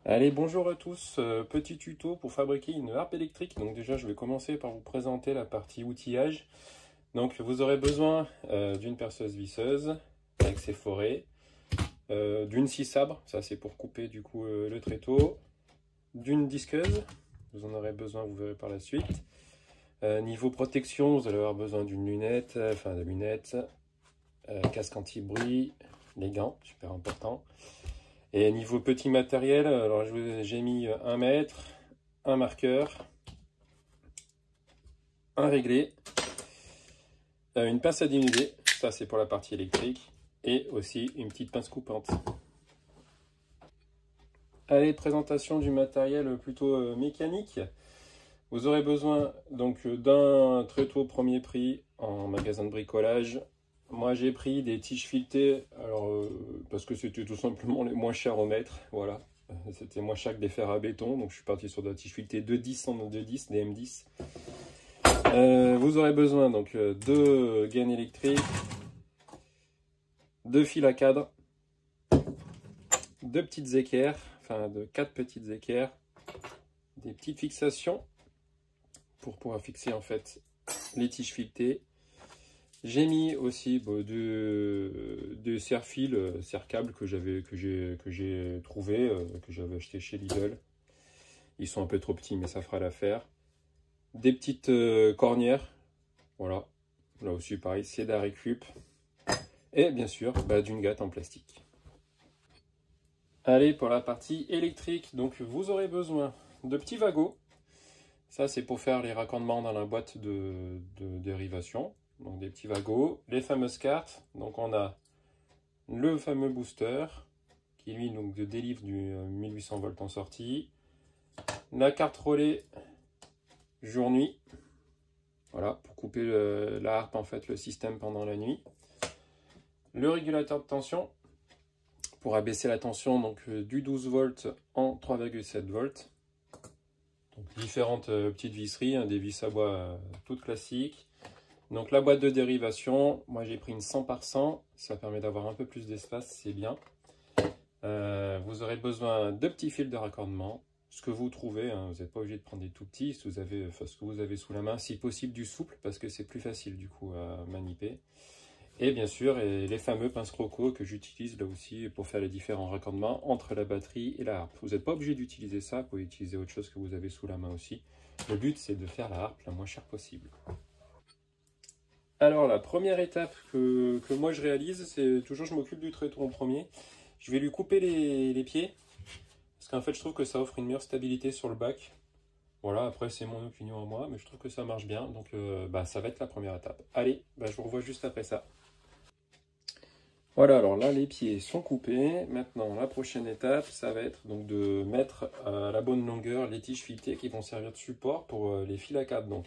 Allez, bonjour à tous, petit tuto pour fabriquer une harpe électrique. Donc déjà, je vais commencer par vous présenter la partie outillage. Donc vous aurez besoin d'une perceuse visseuse avec ses forets, d'une scie sabre, ça c'est pour couper du coup le tréteau, d'une disqueuse, vous en aurez besoin, vous verrez par la suite. Niveau protection, vous allez avoir besoin d'une lunette, de lunettes, casque anti-bruit, les gants, super important. Et niveau petit matériel, alors j'ai mis un mètre, un marqueur, un réglé, une pince à dénuder, ça c'est pour la partie électrique, et aussi une petite pince coupante. Allez, présentation du matériel plutôt mécanique. Vous aurez besoin donc d'un tréteau premier prix en magasin de bricolage. Moi j'ai pris des tiges filetées, parce que c'était tout simplement les moins chers au mètre, voilà. C'était moins cher que des fers à béton, donc je suis parti sur de la tige filetée 2,10 en 2,10, des M10. Vous aurez besoin donc de gaines électriques, de fils à cadre, de petites équerres, de 4 petites équerres, des petites fixations pour pouvoir fixer en fait les tiges filetées. J'ai mis aussi de serre-fil, serre-câble que j'ai trouvé, que j'avais acheté chez Lidl. Ils sont un peu trop petits, mais ça fera l'affaire. Des petites cornières, voilà. Là aussi, pareil, c'est d'Haricube. Et bien sûr, d'une gatte en plastique. Allez, pour la partie électrique, donc vous aurez besoin de petits wagots. Ça, c'est pour faire les raccordements dans la boîte de dérivation. Donc des petits wagots, les fameuses cartes. Donc on a le fameux booster qui lui donc délivre du 1800 volts en sortie. La carte relais jour-nuit. Voilà, pour couper la harpe en fait, le système pendant la nuit. Le régulateur de tension pour abaisser la tension donc du 12 volts en 3,7 volts. Donc différentes petites visseries, des vis à bois toutes classiques. Donc la boîte de dérivation, moi j'ai pris une 100 par 100, ça permet d'avoir un peu plus d'espace, c'est bien. Vous aurez besoin de petits fils de raccordement, ce que vous trouvez, hein, vous n'êtes pas obligé de prendre des tout petits, si vous avez, ce que vous avez sous la main, si possible du souple, parce que c'est plus facile du coup à maniper. Et bien sûr, les fameux pinces croco que j'utilise là aussi pour faire les différents raccordements entre la batterie et la harpe. Vous n'êtes pas obligé d'utiliser ça, vous pouvez utiliser autre chose que vous avez sous la main aussi. Le but c'est de faire la harpe la moins chère possible. Alors la première étape que moi je réalise, c'est toujours je m'occupe du tréteau en premier. Je vais lui couper les pieds, parce qu'en fait je trouve que ça offre une meilleure stabilité sur le bac. Voilà, après c'est mon opinion à moi, mais je trouve que ça marche bien, donc ça va être la première étape. Allez, je vous revois juste après ça. Voilà, alors là les pieds sont coupés. Maintenant la prochaine étape, ça va être donc de mettre à la bonne longueur les tiges filetées qui vont servir de support pour les fils à cadre. Donc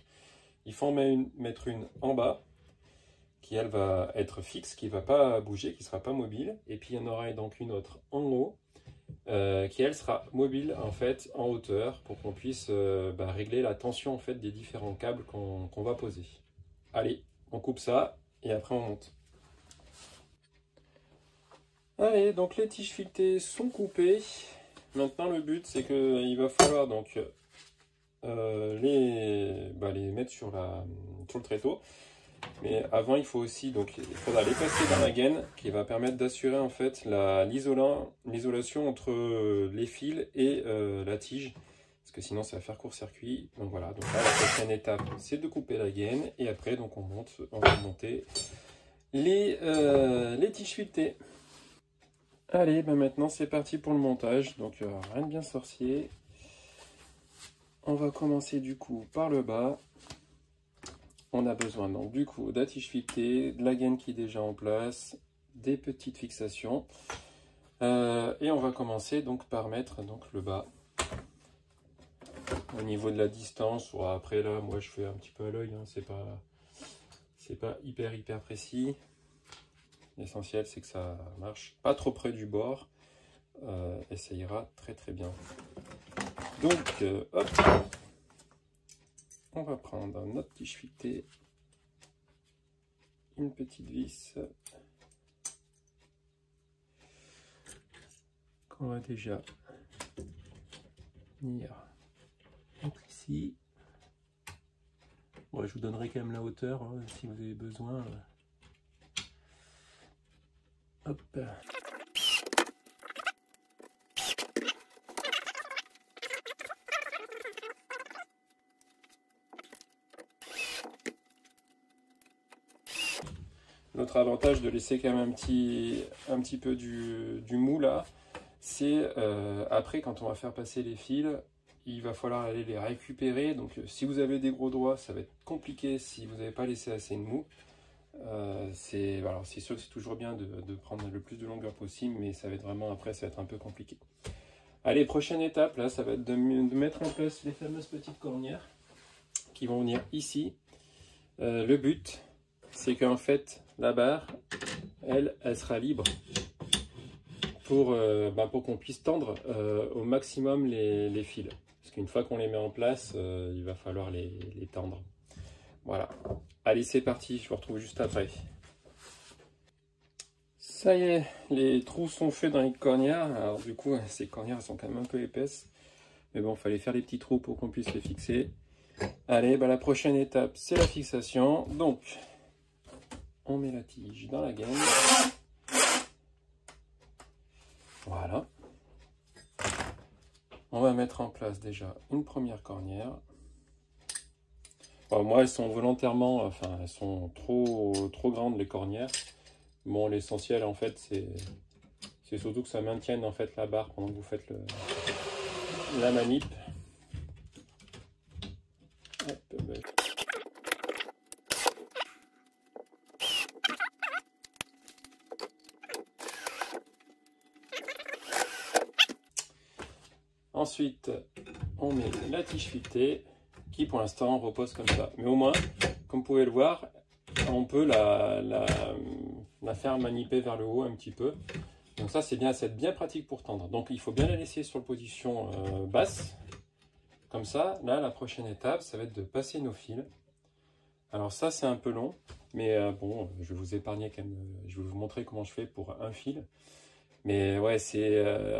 il faut en mettre une en bas, qui elle va être fixe, qui ne va pas bouger, qui ne sera pas mobile. Et puis il y en aura donc une autre en haut, qui elle sera mobile en fait en hauteur pour qu'on puisse régler la tension en fait des différents câbles qu'on va poser. Allez, on coupe ça et après on monte. Allez, donc les tiges filetées sont coupées. Maintenant le but c'est qu'il va falloir donc les mettre sur le tréteau. Mais avant, il faut aussi, donc il faudra les passer dans la gaine qui va permettre d'assurer en fait l'isolation entre les fils et la tige, parce que sinon ça va faire court-circuit. Donc voilà, donc là la prochaine étape c'est de couper la gaine et après donc on va monter les tiges filetées. Allez, maintenant c'est parti pour le montage, donc rien de bien sorcier. On va commencer du coup par le bas. On a besoin donc du coup de la tige filetée, de la gaine qui est déjà en place, des petites fixations. Et on va commencer donc par mettre donc le bas. Au niveau de la distance, après là, moi je fais un petit peu à l'œil, hein, c'est pas hyper précis. L'essentiel c'est que ça marche pas trop près du bord et ça ira très bien. Donc hop, on va prendre notre tige filetée, une petite vis qu'on va déjà venir entre ici. Bon, je vous donnerai quand même la hauteur hein, si vous avez besoin. Hop. L'autre avantage de laisser quand même un petit peu du mou là, c'est après quand on va faire passer les fils, il va falloir aller les récupérer. Donc si vous avez des gros doigts, ça va être compliqué si vous n'avez pas laissé assez de mou. C'est sûr que c'est toujours bien de prendre le plus de longueur possible, mais ça va être vraiment après, ça va être un peu compliqué. Allez, prochaine étape, là, ça va être de mettre en place les fameuses petites cornières qui vont venir ici. Le but, c'est qu'en fait, la barre, elle sera libre pour qu'on puisse tendre au maximum les fils. Parce qu'une fois qu'on les met en place, il va falloir les tendre. Voilà. Allez, c'est parti, je vous retrouve juste après. Ça y est, les trous sont faits dans les cornières. Alors du coup, ces cornières sont quand même un peu épaisses. Mais bon, il fallait faire des petits trous pour qu'on puisse les fixer. Allez, la prochaine étape, c'est la fixation. Donc, on met la tige dans la gaine. Voilà. On va mettre en place déjà une première cornière. Bon, moi, elles sont volontairement, enfin, elles sont trop grandes les cornières. Bon, l'essentiel en fait, c'est surtout que ça maintienne en fait la barre pendant que vous faites la manip. Hop, ensuite, on met la tige filetée qui pour l'instant repose comme ça. Mais au moins, comme vous pouvez le voir, on peut la faire maniper vers le haut un petit peu. Donc ça, c'est bien pratique pour tendre. Donc il faut bien la laisser sur la position basse. Comme ça, là, la prochaine étape, ça va être de passer nos fils. Alors ça, c'est un peu long, mais bon, je vais vous épargner quand même. Je vais vous montrer comment je fais pour un fil. Mais ouais,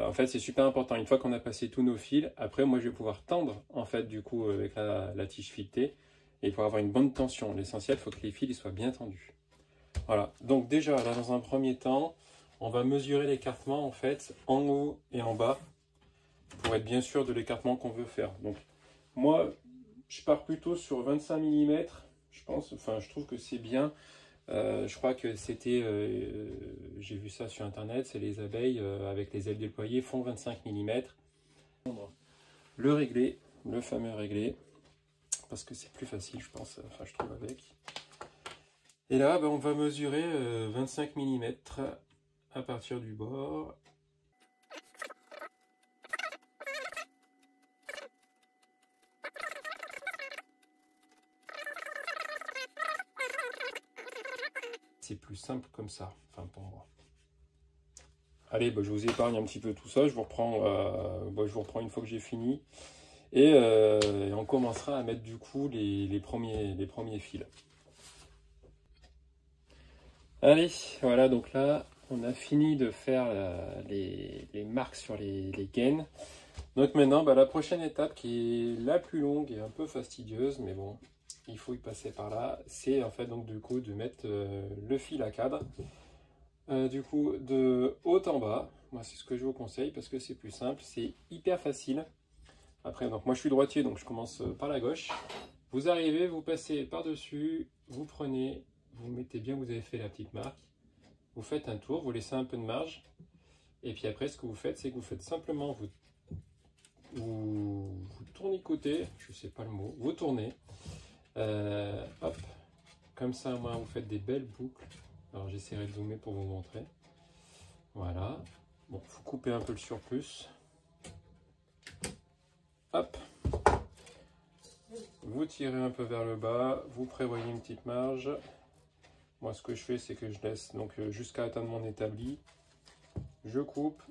en fait, c'est super important. Une fois qu'on a passé tous nos fils, après, moi, je vais pouvoir tendre, en fait, du coup, avec la tige filetée. Et pour avoir une bonne tension, l'essentiel, il faut que les fils ils soient bien tendus. Voilà, donc déjà, là, dans un premier temps, on va mesurer l'écartement, en fait, en haut et en bas, pour être bien sûr de l'écartement qu'on veut faire. Donc, moi, je pars plutôt sur 25 mm, je pense, enfin, je trouve que c'est bien. Je crois que c'était, j'ai vu ça sur internet, c'est les abeilles avec les ailes déployées font 25 mm. Le réglé, le fameux réglé, parce que c'est plus facile, je pense, enfin je trouve avec. Et là, on va mesurer 25 mm à partir du bord. C'est plus simple comme ça, enfin pour moi. Allez, je vous épargne un petit peu tout ça, je vous reprends une fois que j'ai fini. Et on commencera à mettre du coup les premiers fils. Allez, voilà, donc là, on a fini de faire les marques sur les gaines. Donc maintenant, la prochaine étape qui est la plus longue et un peu fastidieuse, mais bon, il faut y passer par là, c'est en fait donc du coup de mettre le fil à cadre. Du coup, de haut en bas, moi c'est ce que je vous conseille parce que c'est plus simple, c'est hyper facile. Après, donc moi je suis droitier, donc je commence par la gauche. Vous arrivez, vous passez par-dessus, vous prenez, vous mettez bien, vous avez fait la petite marque. Vous faites un tour, vous laissez un peu de marge. Et puis après, ce que vous faites, c'est que vous faites simplement, vous tournicotez, je sais pas le mot, vous tournez. Hop, comme ça, moi, vous faites des belles boucles. Alors j'essaierai de zoomer pour vous montrer. Voilà. Bon, vous coupez un peu le surplus. Hop. Vous tirez un peu vers le bas, vous prévoyez une petite marge. Moi, ce que je fais, c'est que je laisse donc jusqu'à atteindre mon établi. Je coupe.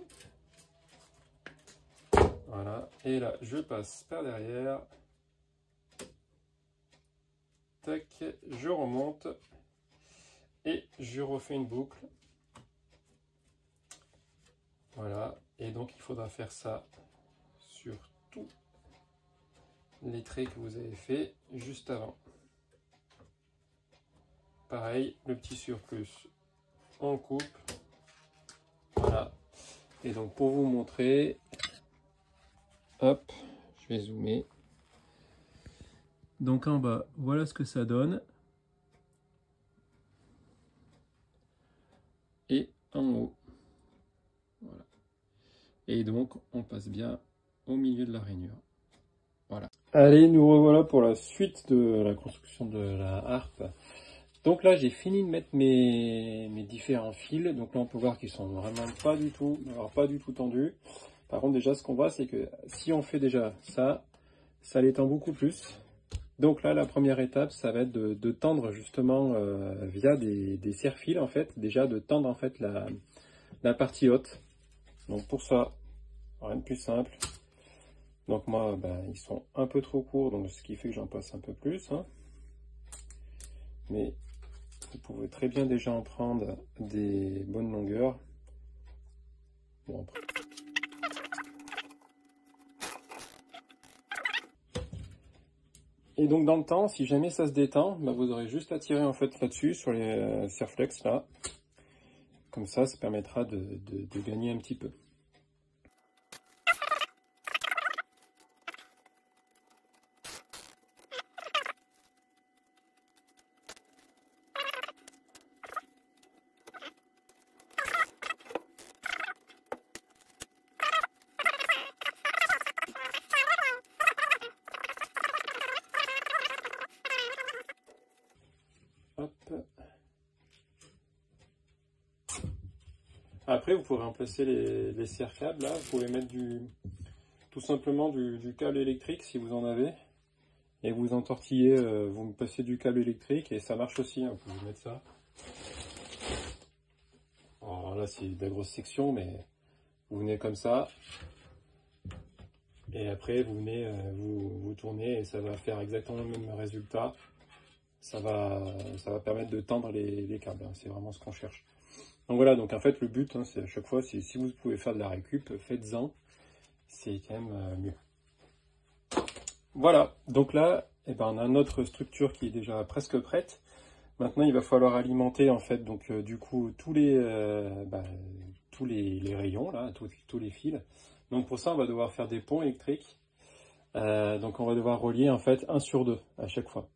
Voilà. Et là, je passe par derrière. Tac, je remonte. Et je refais une boucle. Voilà. Et donc, il faudra faire ça sur tous les traits que vous avez fait juste avant. Pareil, le petit surplus, on coupe. Voilà. Et donc pour vous montrer, hop, je vais zoomer. Donc en bas, voilà ce que ça donne. Et en haut. Voilà. Et donc on passe bien au milieu de la rainure. Voilà. Allez, nous revoilà pour la suite de la construction de la harpe. Donc là, j'ai fini de mettre mes différents fils. Donc là, on peut voir qu'ils sont vraiment pas du tout tendus. Par contre, déjà, ce qu'on voit, c'est que si on fait déjà ça, ça les tend beaucoup plus. Donc là, la première étape, ça va être de tendre justement via des serre-fils, en fait. Déjà, de tendre en fait la partie haute. Donc pour ça, rien de plus simple. Donc moi, ben, ils sont un peu trop courts, donc ce qui fait que j'en passe un peu plus. Hein. Mais vous pouvez très bien déjà en prendre des bonnes longueurs. Bon, après. Et donc dans le temps, si jamais ça se détend, ben, vous aurez juste à tirer en fait là-dessus, sur les serre-flex là. Comme ça permettra de gagner un petit peu. Hop. Après, vous pouvez remplacer les serre-câbles. Là, vous pouvez mettre tout simplement du câble électrique si vous en avez. Et vous entortillez, vous me passez du câble électrique et ça marche aussi. Hein, vous pouvez mettre ça. Alors là, c'est de la grosse section, mais vous venez comme ça. Et après, vous venez, vous tournez et ça va faire exactement le même résultat. Ça va permettre de tendre les câbles. Hein, c'est vraiment ce qu'on cherche. Donc voilà, donc en fait, le but, hein, c'est à chaque fois, si vous pouvez faire de la récup, faites-en. C'est quand même mieux. Voilà, donc là, eh ben, on a notre structure qui est déjà presque prête. Maintenant, il va falloir alimenter en fait, donc du coup, tous les rayons, là, tous les fils. Donc pour ça, on va devoir faire des ponts électriques. Donc on va devoir relier en fait 1 sur 2 à chaque fois.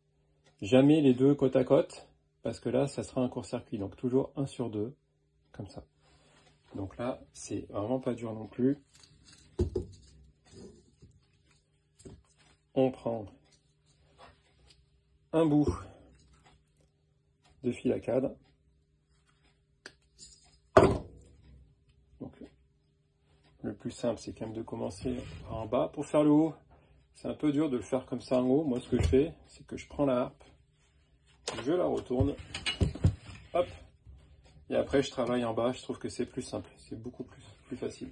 Jamais les deux côte à côte, parce que là, ça sera un court-circuit. Donc toujours 1 sur 2, comme ça. Donc là, c'est vraiment pas dur non plus. On prend un bout de fil à cadre. Donc, le plus simple, c'est quand même de commencer en bas. Pour faire le haut, c'est un peu dur de le faire comme ça en haut. Moi, ce que je fais, c'est que je prends la harpe, je la retourne, hop, et après, je travaille en bas. Je trouve que c'est plus simple, c'est beaucoup plus facile.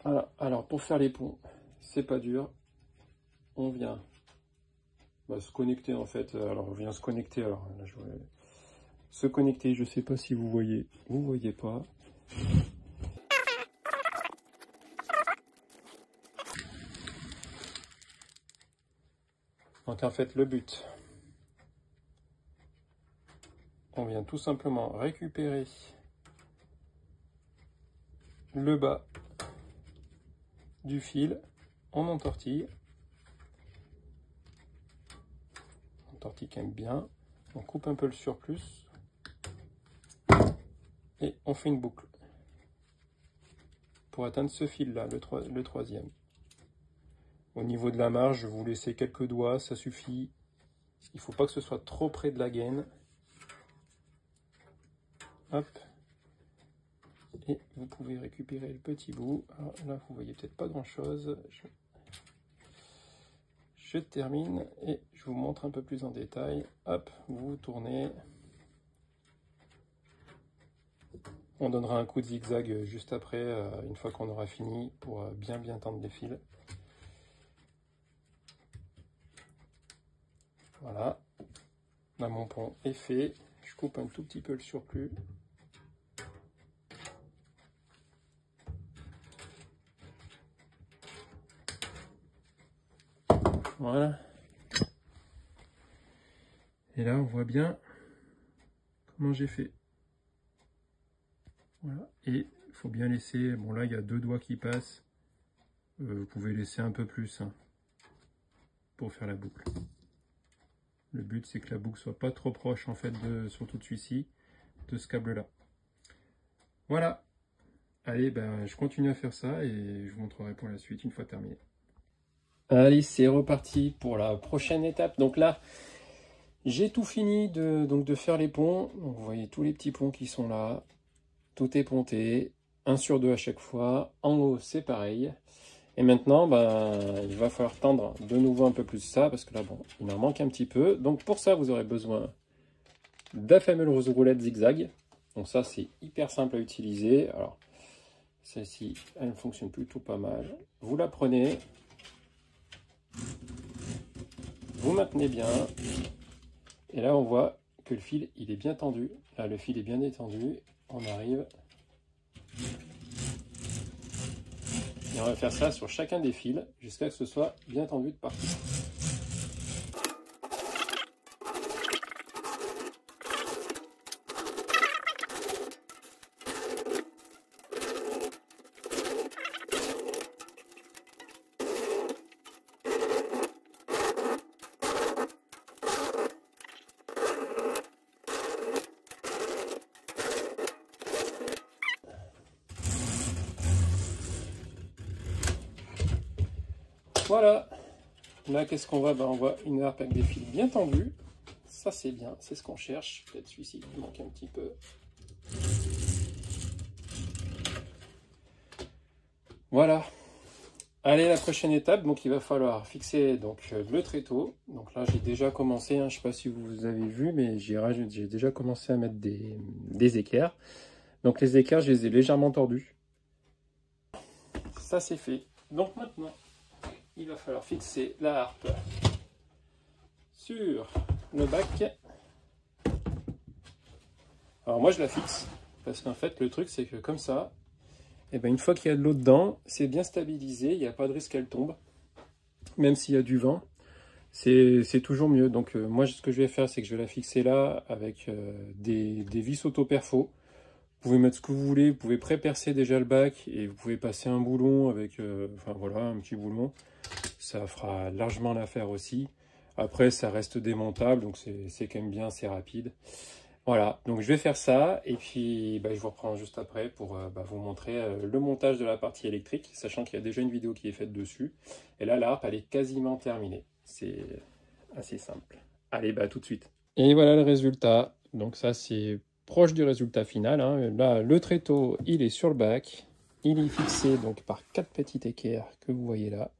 Voilà. Alors, pour faire les ponts, c'est pas dur. On vient se connecter en fait. Alors, on vient se connecter. Alors, là, je vais se connecter. Je sais pas si vous voyez pas. Donc en fait, le but, on vient tout simplement récupérer le bas du fil, on entortille quand même bien, on coupe un peu le surplus et on fait une boucle pour atteindre ce fil là, le troisième. Au niveau de la marge, vous laissez quelques doigts, ça suffit. Il ne faut pas que ce soit trop près de la gaine. Hop. Et vous pouvez récupérer le petit bout. Alors là, vous voyez peut-être pas grand chose. Je termine et je vous montre un peu plus en détail. Hop, vous tournez. On donnera un coup de zigzag juste après, une fois qu'on aura fini, pour bien tendre les fils. Voilà. Là, mon pont est fait. Je coupe un tout petit peu le surplus. Voilà. Et là, on voit bien comment j'ai fait. Voilà. Et il faut bien laisser... Bon, là, il y a 2 doigts qui passent. Vous pouvez laisser un peu plus hein, pour faire la boucle. Le but, c'est que la boucle soit pas trop proche, en fait, surtout de celui-ci, de ce câble-là. Voilà. Allez, ben, je continue à faire ça et je vous montrerai pour la suite une fois terminé. Allez, c'est reparti pour la prochaine étape. Donc là, j'ai tout fini de faire les ponts. Donc vous voyez tous les petits ponts qui sont là. Tout est ponté, 1 sur 2 à chaque fois. En haut, c'est pareil. Et maintenant, ben, il va falloir tendre de nouveau un peu plus ça, parce que là, bon, il en manque un petit peu. Donc pour ça, vous aurez besoin de la fameuse roulette zigzag. Donc ça, c'est hyper simple à utiliser. Alors, celle-ci, elle fonctionne plutôt pas mal. Vous la prenez, vous maintenez bien, et là, on voit que le fil, il est bien tendu. Là, le fil est bien détendu. On arrive... Et on va faire ça sur chacun des fils jusqu'à ce que ce soit bien tendu de partout. Voilà, là qu'est-ce qu'on voit? Ben, on voit une harpe avec des fils bien tendus. Ça c'est bien, c'est ce qu'on cherche. Peut-être celui-ci qui manque un petit peu. Voilà. Allez, la prochaine étape, donc il va falloir fixer donc, le tréteau. Donc là j'ai déjà commencé, hein, je ne sais pas si vous avez vu, mais j'ai déjà commencé à mettre des équerres. Donc les équerres, je les ai légèrement tordus. Ça c'est fait. Donc maintenant, il va falloir fixer la harpe sur le bac. Alors moi je la fixe, parce qu'en fait le truc c'est que comme ça, et ben, une fois qu'il y a de l'eau dedans, c'est bien stabilisé, il n'y a pas de risque qu'elle tombe. Même s'il y a du vent, c'est toujours mieux. Donc moi ce que je vais faire, c'est que je vais la fixer là avec des vis auto-perfo. Vous pouvez mettre ce que vous voulez, vous pouvez pré-percer déjà le bac et vous pouvez passer un boulon avec, enfin voilà, un petit boulon. Ça fera largement l'affaire aussi. Après, ça reste démontable, donc c'est quand même bien, c'est rapide. Voilà, donc je vais faire ça et puis bah, je vous reprends juste après pour vous montrer le montage de la partie électrique, sachant qu'il y a déjà une vidéo qui est faite dessus. Et là, la harpe, elle est quasiment terminée. C'est assez simple. Allez, bah tout de suite. Et voilà le résultat. Donc ça, c'est proche du résultat final, hein. Là, le tréteau, il est sur le bac. Il est fixé donc par 4 petites équerres que vous voyez là,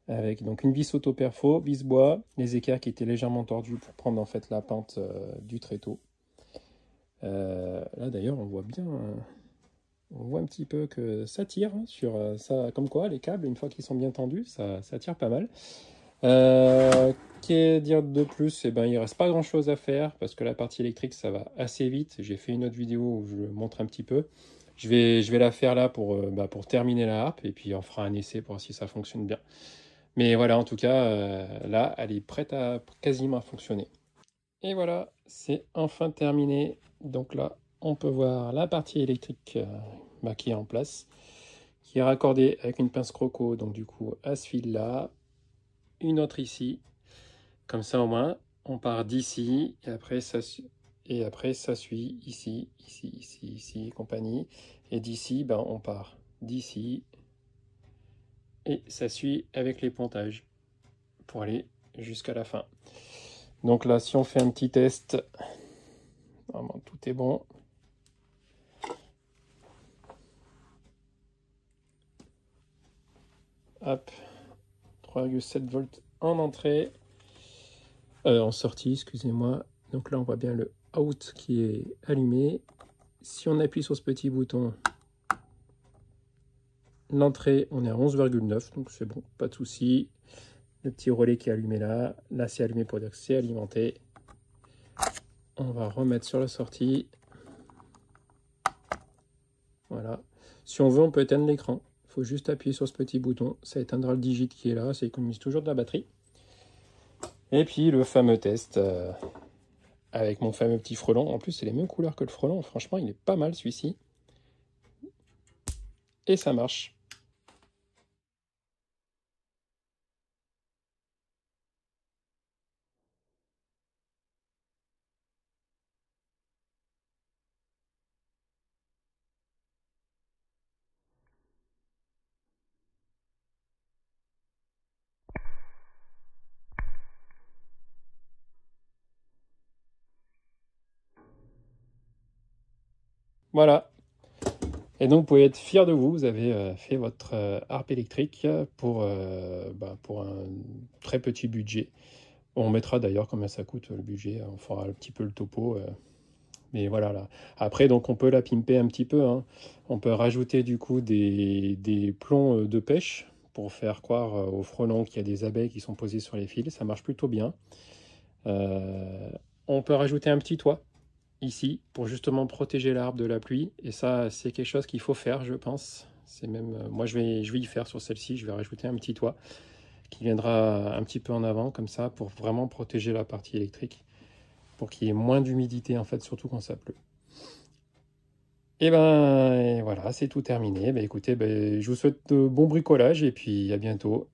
avec donc une vis auto-perfo, vis bois, les équerres qui étaient légèrement tordues pour prendre en fait la pente du tréteau. Là d'ailleurs, on voit bien, on voit un petit peu que ça tire sur ça, comme quoi les câbles, une fois qu'ils sont bien tendus, ça tire pas mal. Qu'est dire de plus? Eh ben, il ne reste pas grand chose à faire parce que la partie électrique ça va assez vite. J'ai fait une autre vidéo où je le montre un petit peu. Je vais la faire là pour terminer la harpe et puis on fera un essai pour voir si ça fonctionne bien. Mais voilà, en tout cas, là, elle est prête à quasiment à fonctionner. Et voilà, c'est enfin terminé. Donc là, on peut voir la partie électrique qui est en place, qui est raccordée avec une pince croco, donc du coup à ce fil-là, une autre ici. Comme ça au moins, on part d'ici et après ça suit ici, ici, ici, ici, compagnie. Et d'ici, ben, on part d'ici et ça suit avec les pontages pour aller jusqu'à la fin. Donc là, si on fait un petit test, normalement tout est bon. Hop, 3,7 volts en entrée, en sortie, excusez-moi. Donc là, on voit bien le out qui est allumé. Si on appuie sur ce petit bouton, l'entrée, on est à 11,9, donc c'est bon, pas de souci. Le petit relais qui est allumé là, là c'est allumé pour dire que c'est alimenté. On va remettre sur la sortie. Voilà. Si on veut, on peut éteindre l'écran. Il faut juste appuyer sur ce petit bouton. Ça éteindra le digit qui est là. Ça économise toujours de la batterie. Et puis le fameux test avec mon fameux petit frelon. En plus, c'est les mêmes couleurs que le frelon. Franchement, il est pas mal celui-ci. Et ça marche. Voilà. Et donc, vous pouvez être fier de vous. Vous avez fait votre harpe électrique pour un très petit budget. On mettra d'ailleurs combien ça coûte le budget. On fera un petit peu le topo. Mais voilà, là. Après, donc, on peut la pimper un petit peu, hein. On peut rajouter du coup des plombs de pêche pour faire croire aux frelons qu'il y a des abeilles qui sont posées sur les fils. Ça marche plutôt bien. Euh, on peut rajouter un petit toit ici pour justement protéger l'arbre de la pluie. Et ça, c'est quelque chose qu'il faut faire, je pense. C'est même, moi, je vais y faire sur celle-ci. Je vais rajouter un petit toit qui viendra un petit peu en avant, comme ça, pour vraiment protéger la partie électrique, pour qu'il y ait moins d'humidité, en fait, surtout quand ça pleut. Et voilà, c'est tout terminé. Écoutez, je vous souhaite de bon bricolage et puis à bientôt.